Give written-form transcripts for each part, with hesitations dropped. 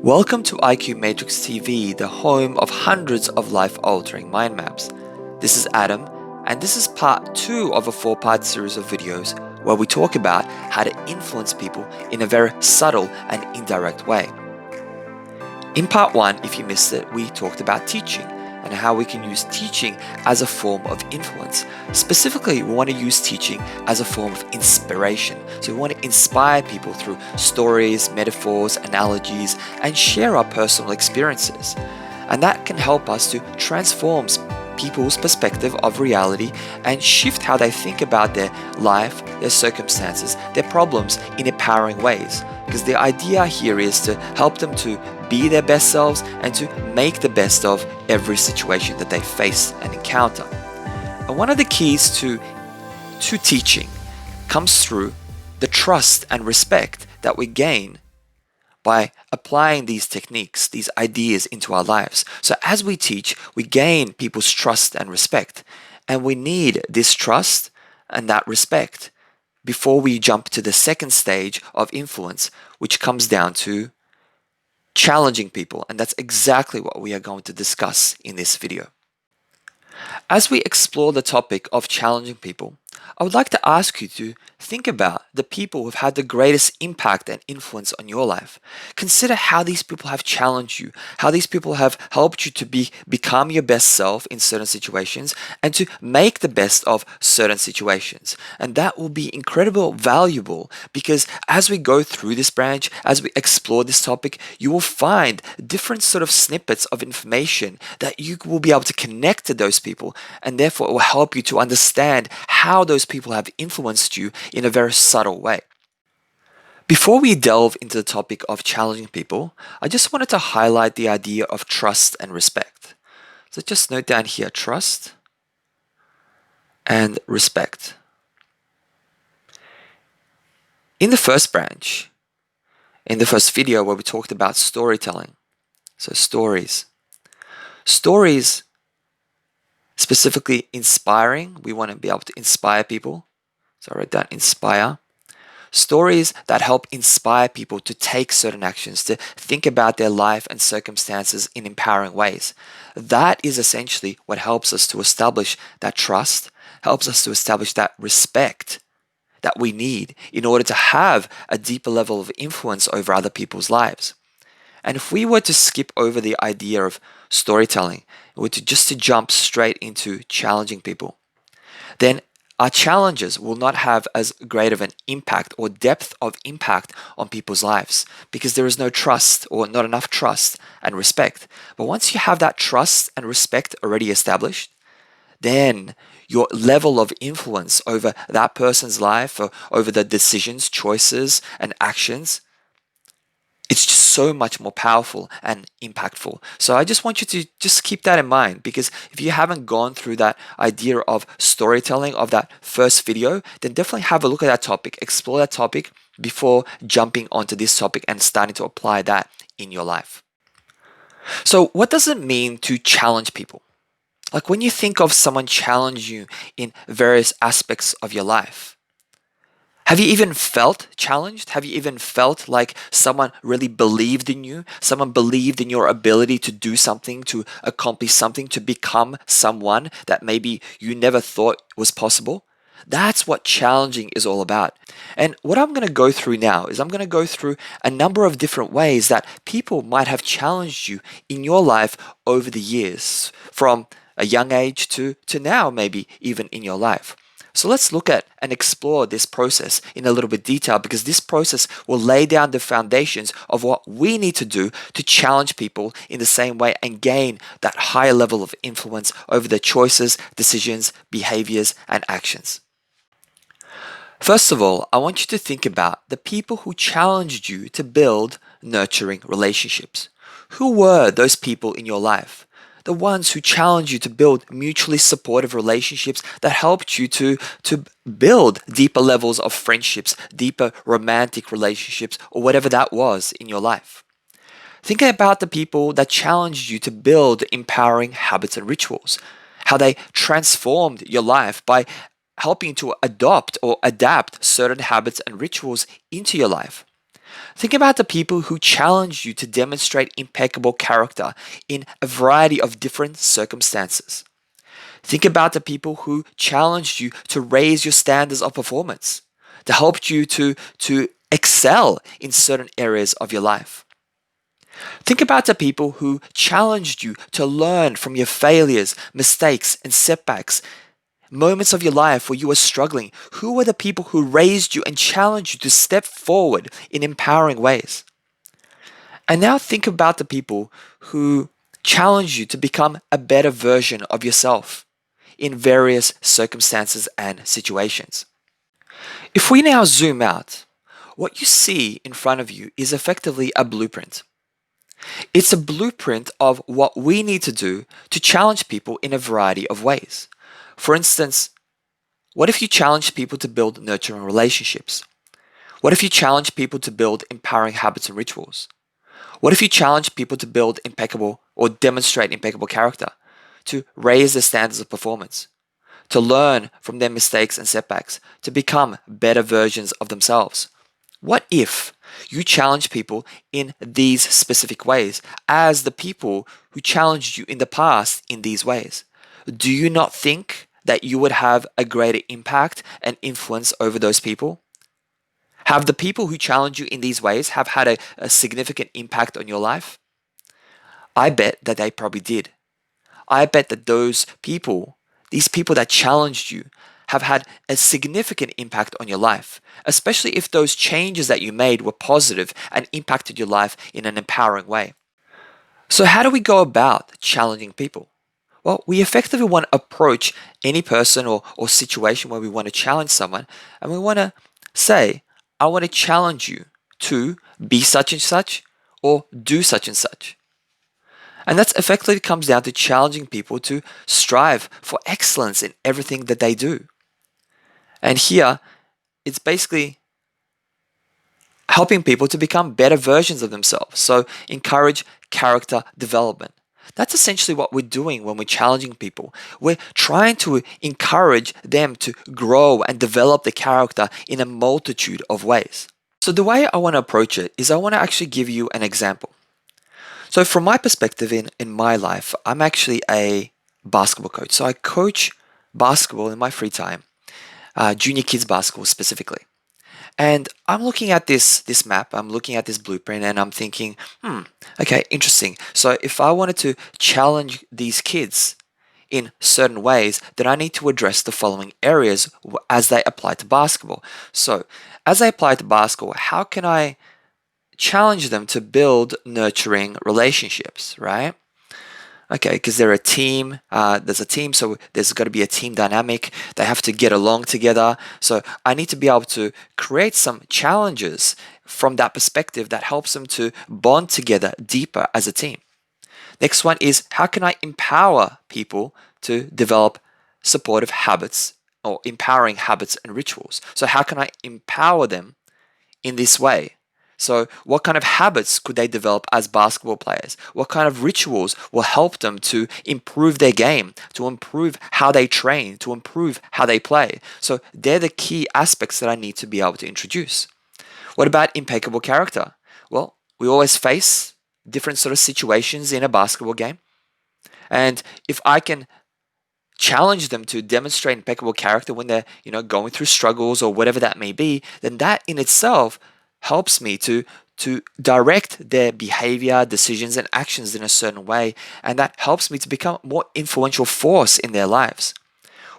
Welcome to IQ Matrix TV, the home of hundreds of life-altering mind maps. This is Adam, and this is part 2 of a 4-part series of videos where we talk about how to influence people in a very subtle and indirect way. In part 1, if you missed it, we talked about teaching and how we can use teaching as a form of influence. Specifically, we want to use teaching as a form of inspiration. So we want to inspire people through stories, metaphors, analogies, and share our personal experiences. And that can help us to transform people's perspective of reality and shift how they think about their life, their circumstances, their problems in empowering ways. Because the idea here is to help them to be their best selves and to make the best of every situation that they face and encounter. And one of the keys to teaching comes through the trust and respect that we gain by applying these techniques, these ideas into our lives. So as we teach, we gain people's trust and respect. And we need this trust and that respect before we jump to the second stage of influence, which comes down to challenging people. And that's exactly what we are going to discuss in this video. As we explore the topic of challenging people, I would like to ask you to think about the people who have had the greatest impact and influence on your life. Consider how these people have challenged you, how these people have helped you to become your best self in certain situations and to make the best of certain situations. And that will be incredibly valuable because as we go through this branch, as we explore this topic, you will find different sort of snippets of information that you will be able to connect to those people, and therefore it will help you to understand how those people have influenced you in a very subtle way. Before we delve into the topic of challenging people, I just wanted to highlight the idea of trust and respect. So just note down here, trust and respect. In the first branch, in the first video where we talked about storytelling, so stories specifically inspiring, we want to be able to inspire people. So I wrote down inspire. Stories that help inspire people to take certain actions, to think about their life and circumstances in empowering ways. That is essentially what helps us to establish that trust, helps us to establish that respect that we need in order to have a deeper level of influence over other people's lives. And if we were to skip over the idea of storytelling, just to jump straight into challenging people, then our challenges will not have as great of an impact or depth of impact on people's lives because there is no trust or not enough trust and respect. But once you have that trust and respect already established, then your level of influence over that person's life or over the decisions, choices, and actions, it's just so much more powerful and impactful. So I just want you to just keep that in mind, because if you haven't gone through that idea of storytelling of that first video, then definitely have a look at that topic, explore that topic before jumping onto this topic and starting to apply that in your life. So what does it mean to challenge people? Like when you think of someone challenge you in various aspects of your life, have you even felt challenged? Have you even felt like someone really believed in you? Someone believed in your ability to do something, to accomplish something, to become someone that maybe you never thought was possible? That's what challenging is all about. And what I'm going to go through now is I'm going to go through a number of different ways that people might have challenged you in your life over the years, from a young age to now, maybe even in your life. So let's look at and explore this process in a little bit detail, because this process will lay down the foundations of what we need to do to challenge people in the same way and gain that higher level of influence over their choices, decisions, behaviors, and actions. First of all, I want you to think about the people who challenged you to build nurturing relationships. Who were those people in your life? The ones who challenged you to build mutually supportive relationships that helped you to build deeper levels of friendships, deeper romantic relationships, or whatever that was in your life. Think about the people that challenged you to build empowering habits and rituals, how they transformed your life by helping to adopt or adapt certain habits and rituals into your life. Think about the people who challenge you to demonstrate impeccable character in a variety of different circumstances. Think about the people who challenged you to raise your standards of performance, to help you to excel in certain areas of your life. Think about the people who challenged you to learn from your failures, mistakes, and setbacks, moments of your life where you were struggling. Who were the people who raised you and challenged you to step forward in empowering ways? And now think about the people who challenge you to become a better version of yourself in various circumstances and situations. If we now zoom out, what you see in front of you is effectively a blueprint. It's a blueprint of what we need to do to challenge people in a variety of ways. For instance, what if you challenge people to build nurturing relationships? What if you challenge people to build empowering habits and rituals? What if you challenge people to build impeccable or demonstrate impeccable character, to raise their standards of performance, to learn from their mistakes and setbacks, to become better versions of themselves? What if you challenge people in these specific ways as the people who challenged you in the past in these ways? Do you not think that you would have a greater impact and influence over those people? Have the people who challenge you in these ways have had a significant impact on your life? I bet that they probably did. I bet that these people that challenged you, have had a significant impact on your life, especially if those changes that you made were positive and impacted your life in an empowering way. So, how do we go about challenging people? Well, we effectively want to approach any person or situation where we want to challenge someone, and we want to say, I want to challenge you to be such and such or do such and such. And that effectively comes down to challenging people to strive for excellence in everything that they do. And here, it's basically helping people to become better versions of themselves. So encourage character development. That's essentially what we're doing when we're challenging people. We're trying to encourage them to grow and develop the character in a multitude of ways. So the way I want to approach it is I want to actually give you an example. So from my perspective in my life, I'm actually a basketball coach. So I coach basketball in my free time, junior kids basketball specifically. And I'm looking at this map, I'm looking at this blueprint, and I'm thinking, okay, interesting. So if I wanted to challenge these kids in certain ways, then I need to address the following areas as they apply to basketball. So as they apply to basketball, how can I challenge them to build nurturing relationships, right? Okay, because they're a team. There's a team, so there's got to be a team dynamic. They have to get along together. So I need to be able to create some challenges from that perspective that helps them to bond together deeper as a team. Next one is, how can I empower people to develop supportive habits or empowering habits and rituals? So how can I empower them in this way? So what kind of habits could they develop as basketball players? What kind of rituals will help them to improve their game, to improve how they train, to improve how they play? So they're the key aspects that I need to be able to introduce. What about impeccable character? Well, we always face different sort of situations in a basketball game. And if I can challenge them to demonstrate impeccable character when they're, going through struggles or whatever that may be, then that in itself helps me to direct their behavior, decisions, and actions in a certain way, and that helps me to become a more influential force in their lives.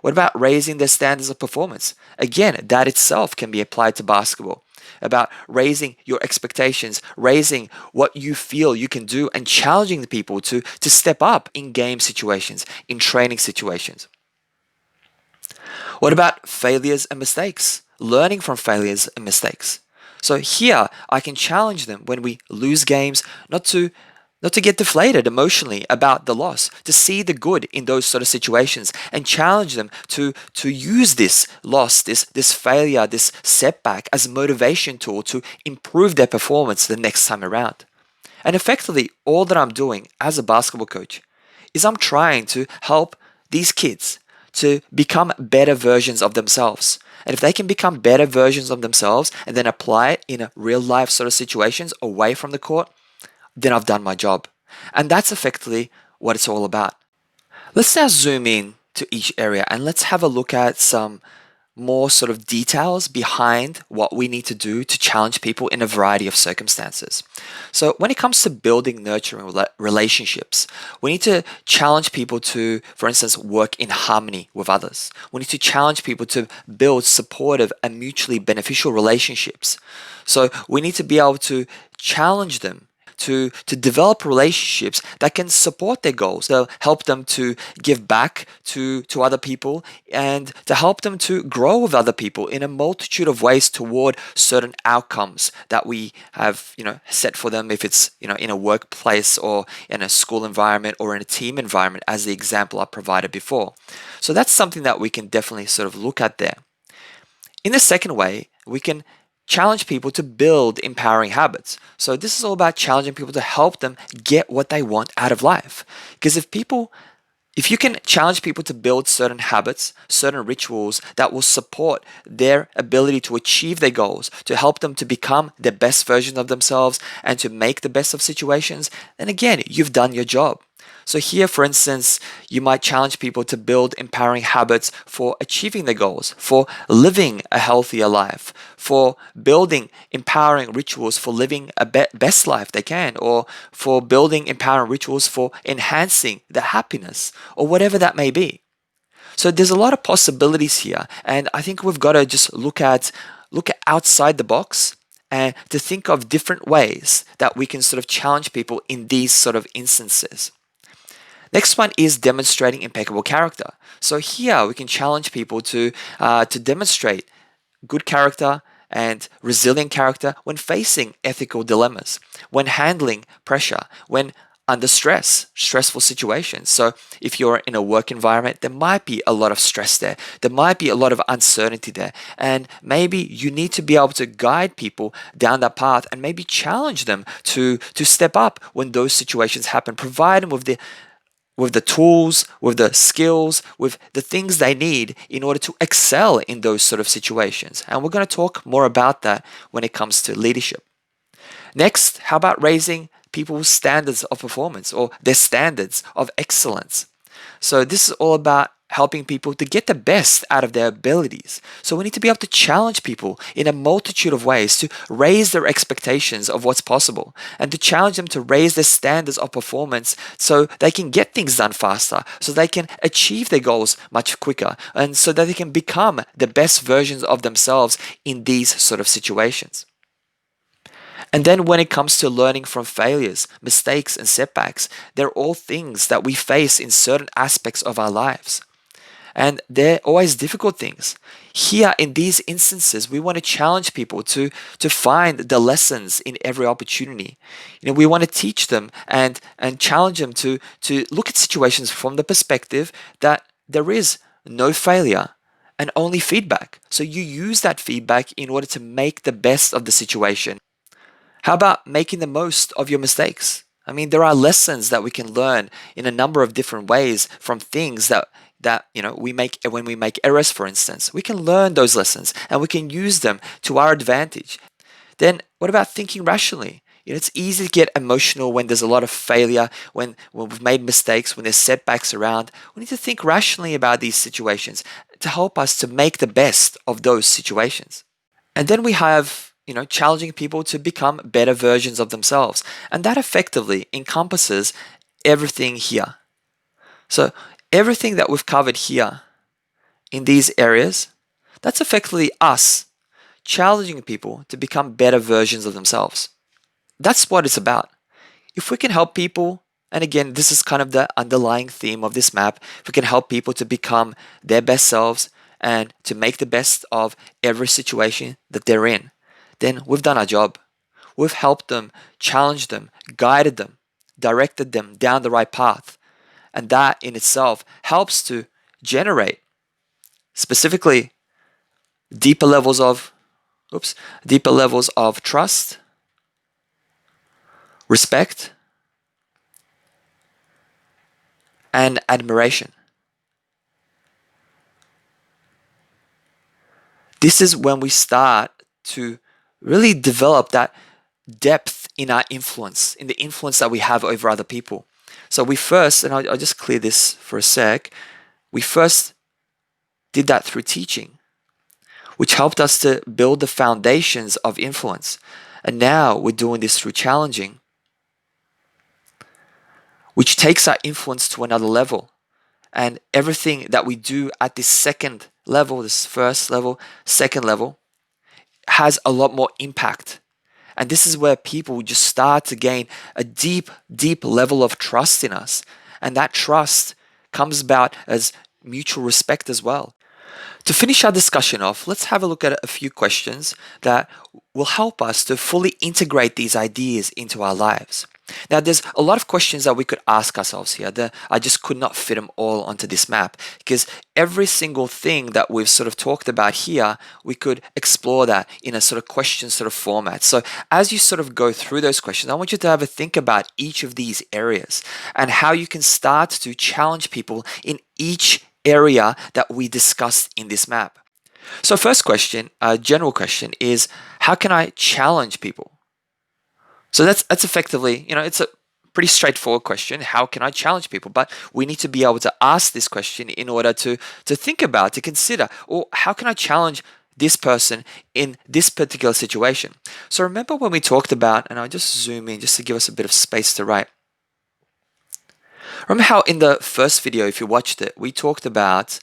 What about raising their standards of performance? Again, that itself can be applied to basketball. About raising your expectations, raising what you feel you can do, and challenging the people to step up in game situations, in training situations. What about failures and mistakes? Learning from failures and mistakes. So here, I can challenge them when we lose games, not to get deflated emotionally about the loss, to see the good in those sort of situations, and challenge them to use this loss, this failure, this setback as a motivation tool to improve their performance the next time around. And effectively, all that I'm doing as a basketball coach is I'm trying to help these kids to become better versions of themselves. And if they can become better versions of themselves and then apply it in a real life sort of situations away from the court, then I've done my job. And that's effectively what it's all about. Let's now zoom in to each area and let's have a look at some more sort of details behind what we need to do to challenge people in a variety of circumstances. So, when it comes to building nurturing relationships, we need to challenge people to, for instance, work in harmony with others. We need to challenge people to build supportive and mutually beneficial relationships. So, we need to be able to challenge them to develop relationships that can support their goals. They'll help them to give back to other people and to help them to grow with other people in a multitude of ways toward certain outcomes that we have, set for them, if it's, in a workplace or in a school environment or in a team environment, as the example I provided before. So that's something that we can definitely sort of look at there. In the second way, we can challenge people to build empowering habits. So this is all about challenging people to help them get what they want out of life. Because if you can challenge people to build certain habits, certain rituals that will support their ability to achieve their goals, to help them to become the best version of themselves and to make the best of situations, then again, you've done your job. So here, for instance, you might challenge people to build empowering habits for achieving their goals, for living a healthier life, for building empowering rituals for living a best life they can, or for building empowering rituals for enhancing the happiness, or whatever that may be. So there's a lot of possibilities here, and I think we've got to just look at outside the box and to think of different ways that we can sort of challenge people in these sort of instances. Next one is demonstrating impeccable character. So here we can challenge people to demonstrate good character and resilient character when facing ethical dilemmas, when handling pressure, when under stressful situations. So if you're in a work environment, there might be a lot of stress there. There might be a lot of uncertainty there. And maybe you need to be able to guide people down that path and maybe challenge them to step up when those situations happen. Provide them with the tools, with the skills, with the things they need in order to excel in those sort of situations. And we're going to talk more about that when it comes to leadership. Next, how about raising people's standards of performance or their standards of excellence? So this is all about helping people to get the best out of their abilities. So we need to be able to challenge people in a multitude of ways to raise their expectations of what's possible and to challenge them to raise their standards of performance so they can get things done faster, so they can achieve their goals much quicker, and so that they can become the best versions of themselves in these sort of situations. And then when it comes to learning from failures, mistakes, and setbacks, they're all things that we face in certain aspects of our lives. And they're always difficult things. Here, in these instances, we want to challenge people to find the lessons in every opportunity. We want to teach them and challenge them to look at situations from the perspective that there is no failure and only feedback. So you use that feedback in order to make the best of the situation. How about making the most of your mistakes? I mean, there are lessons that we can learn in a number of different ways from things that we make when we make errors, for instance. We can learn those lessons and we can use them to our advantage. Then what about thinking rationally? It's easy to get emotional when there's a lot of failure, when we've made mistakes, when there's setbacks around. We need to think rationally about these situations to help us to make the best of those situations. And then we have, challenging people to become better versions of themselves. And that effectively encompasses everything here. So everything that we've covered here in these areas, that's effectively us challenging people to become better versions of themselves. That's what it's about. If we can help people, and again, this is kind of the underlying theme of this map, if we can help people to become their best selves and to make the best of every situation that they're in, then we've done our job. We've helped them, challenged them, guided them, directed them down the right path. And that in itself helps to generate specifically deeper levels of deeper levels of trust, respect, and admiration. This is when we start to really develop that depth in our influence, in the influence that we have over other people. So we first, and I'll just clear this for a sec, we first did that through teaching, which helped us to build the foundations of influence. And now we're doing this through challenging, which takes our influence to another level. And everything that we do at this second level, this first level, second level, has a lot more impact. And this is where people just start to gain a deep, deep level of trust in us. And that trust comes about as mutual respect as well. To finish our discussion off, let's have a look at a few questions that will help us to fully integrate these ideas into our lives. Now, there's a lot of questions that we could ask ourselves here. I just could not fit them all onto this map because every single thing that we've sort of talked about here, we could explore that in a sort of question sort of format. So as you sort of go through those questions, I want you to have a think about each of these areas and how you can start to challenge people in each area that we discussed in this map. So first question, a general question is, how can I challenge people? So that's effectively, it's a pretty straightforward question. How can I challenge people? But we need to be able to ask this question in order to think about, to consider, or how can I challenge this person in this particular situation? So remember when we talked about, and I'll just zoom in just to give us a bit of space to write. Remember how in the first video, if you watched it, we talked about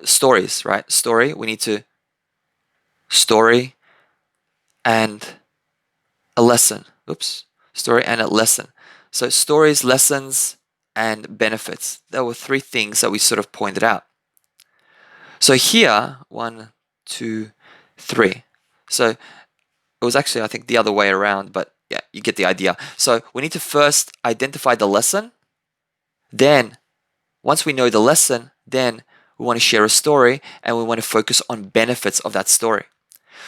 stories, right? We need to story and a lesson. Story and a lesson. So stories, lessons, and benefits. There were three things that we sort of pointed out. So here, 1, 2, 3. So it was actually, I think, the other way around, but yeah, you get the idea. So we need to first identify the lesson. Then, once we know the lesson, then we want to share a story and we want to focus on benefits of that story.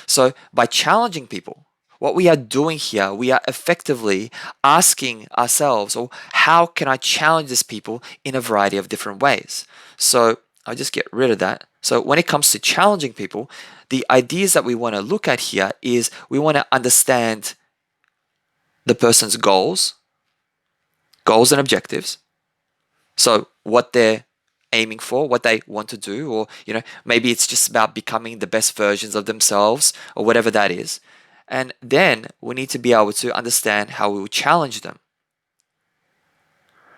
So by challenging people, what we are doing here, we are effectively asking ourselves, or how can I challenge these people in a variety of different ways? So I'll just get rid of that. So when it comes to challenging people, the ideas that we want to look at here is we want to understand the person's goals and objectives. So what they're aiming for, what they want to do, or maybe it's just about becoming the best versions of themselves or whatever that is. And then we need to be able to understand how we will challenge them.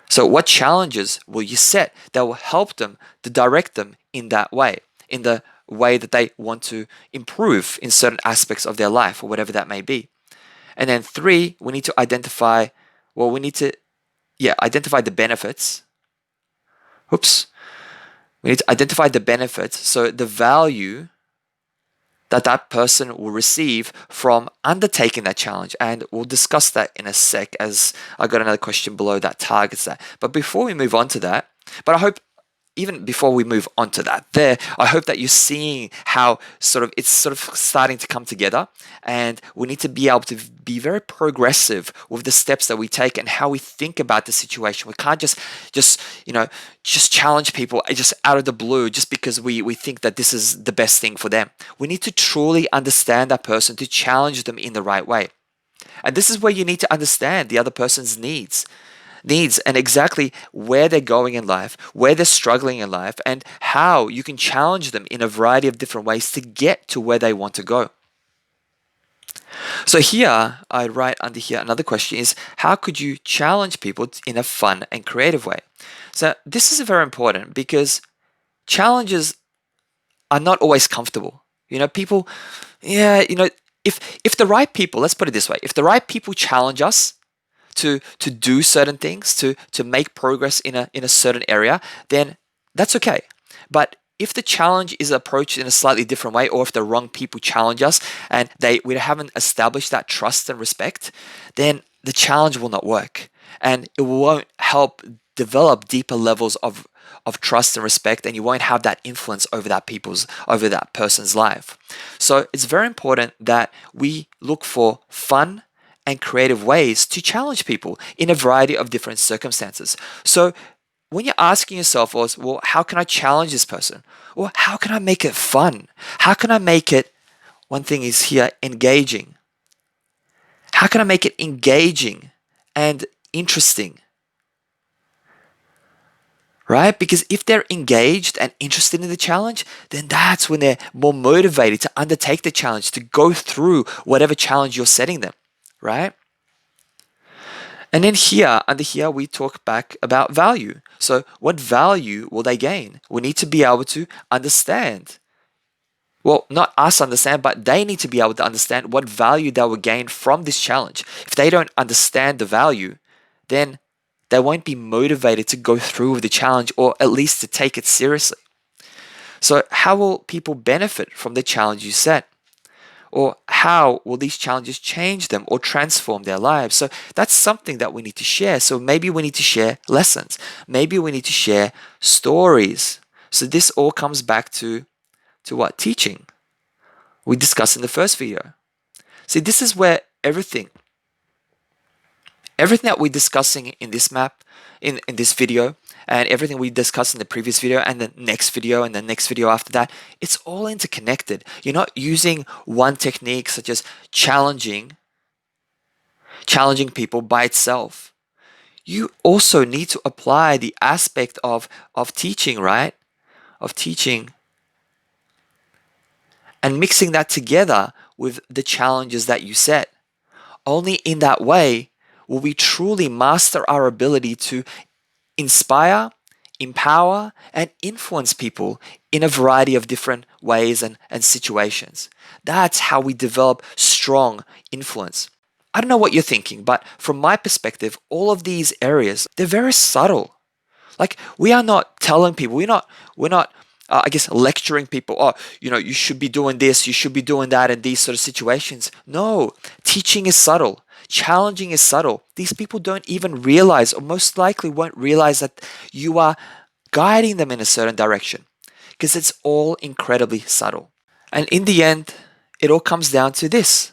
So what challenges will you set that will help them to direct them in that way, in the way that they want to improve in certain aspects of their life or whatever that may be. And then 3, we need to identify, identify the benefits. We need to identify the benefits, so the value that person will receive from undertaking that challenge. And we'll discuss that in a sec, as I got another question below that targets that. But before we move on to that, I hope even before we move on to that I hope that you're seeing how it's starting to come together, and we need to be able to be very progressive with the steps that we take and how we think about the situation. We can't just challenge people just out of the blue just because we think that this is the best thing for them. We need to truly understand that person to challenge them in the right way. And this is where you need to understand the other person's needs and exactly where they're going in life, where they're struggling in life, and how you can challenge them in a variety of different ways to get to where they want to go. So here, I write under here another question is, how could you challenge people in a fun and creative way? So this is very important because challenges are not always comfortable. People, if the right people, let's put it this way, if the right people challenge us to do certain things, to make progress in a certain area, then that's okay. But if the challenge is approached in a slightly different way, or if the wrong people challenge us and we haven't established that trust and respect, then the challenge will not work, and it won't help develop deeper levels of trust and respect, and you won't have that influence over that person's life. So it's very important that we look for fun and creative ways to challenge people in a variety of different circumstances. So when you're asking yourself, well, how can I challenge this person? Or how can I make it fun? How can I make it, one thing is here, engaging? How can I make it engaging and interesting? Right? Because if they're engaged and interested in the challenge, then that's when they're more motivated to undertake the challenge, to go through whatever challenge you're setting them, right? And then here, under here, we talk back about value. So what value will they gain? We need to be able to understand. Well, not us understand, but they need to be able to understand what value they will gain from this challenge. If they don't understand the value, then they won't be motivated to go through with the challenge, or at least to take it seriously. So how will people benefit from the challenge you set? Or how will these challenges change them or transform their lives? So that's something that we need to share. So maybe we need to share lessons. Maybe we need to share stories. So this all comes back to what? Teaching. We discussed in the first video. See, this is where everything that we're discussing in this map, in this video, and everything we discussed in the previous video and the next video and the next video after that, it's all interconnected. You're not using one technique such as challenging people by itself. You also need to apply the aspect of teaching, right? Of teaching and mixing that together with the challenges that you set. Only in that way will we truly master our ability to inspire, empower, and influence people in a variety of different ways and situations. That's how we develop strong influence. I don't know what you're thinking, but from my perspective, all of these areas, they're very subtle. Like, we are not telling people, we're not I guess lecturing people, oh, you should be doing this, you should be doing that in these sort of situations. No, teaching is subtle. Challenging is subtle. These people don't even realize, or most likely won't realize, that you are guiding them in a certain direction, because it's all incredibly subtle. And in the end, it all comes down to this.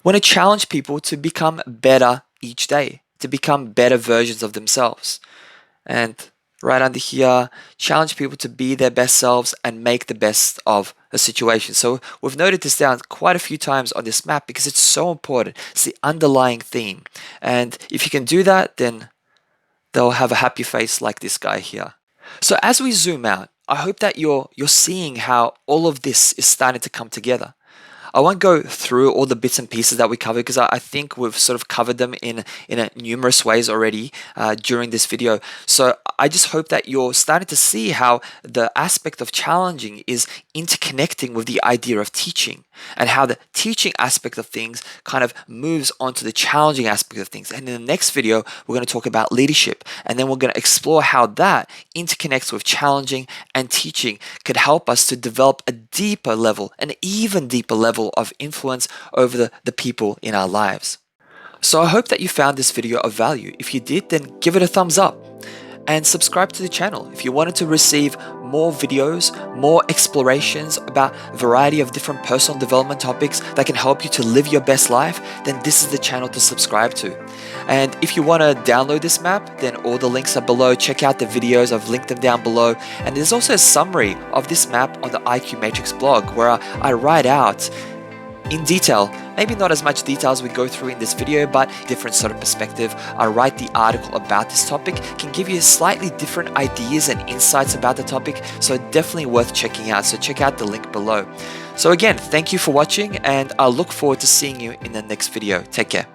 We want to challenge people to become better each day, to become better versions of themselves. And right under here, challenge people to be their best selves and make the best of a situation. So we've noted this down quite a few times on this map because it's so important. It's the underlying theme. And if you can do that, then they'll have a happy face like this guy here. So as we zoom out, I hope that you're seeing how all of this is starting to come together. I won't go through all the bits and pieces that we covered because I think we've sort of covered them in numerous ways already during this video. So I just hope that you're starting to see how the aspect of challenging is interconnecting with the idea of teaching, and how the teaching aspect of things kind of moves on to the challenging aspect of things. And in the next video, we're going to talk about leadership, and then we're going to explore how that interconnects with challenging and teaching could help us to develop a deeper level, an even deeper level of influence over the people in our lives. So I hope that you found this video of value. If you did, then give it a thumbs up and subscribe to the channel. If you wanted to receive more videos, more explorations about a variety of different personal development topics that can help you to live your best life, then this is the channel to subscribe to. And if you want to download this map, then all the links are below. Check out the videos, I've linked them down below. And there's also a summary of this map on the IQ Matrix blog, where I write out in detail, maybe not as much detail as we go through in this video, but different sort of perspective. I write the article about this topic, can give you slightly different ideas and insights about the topic, so definitely worth checking out. So check out the link below. So again, thank you for watching, and I look forward to seeing you in the next video. Take care.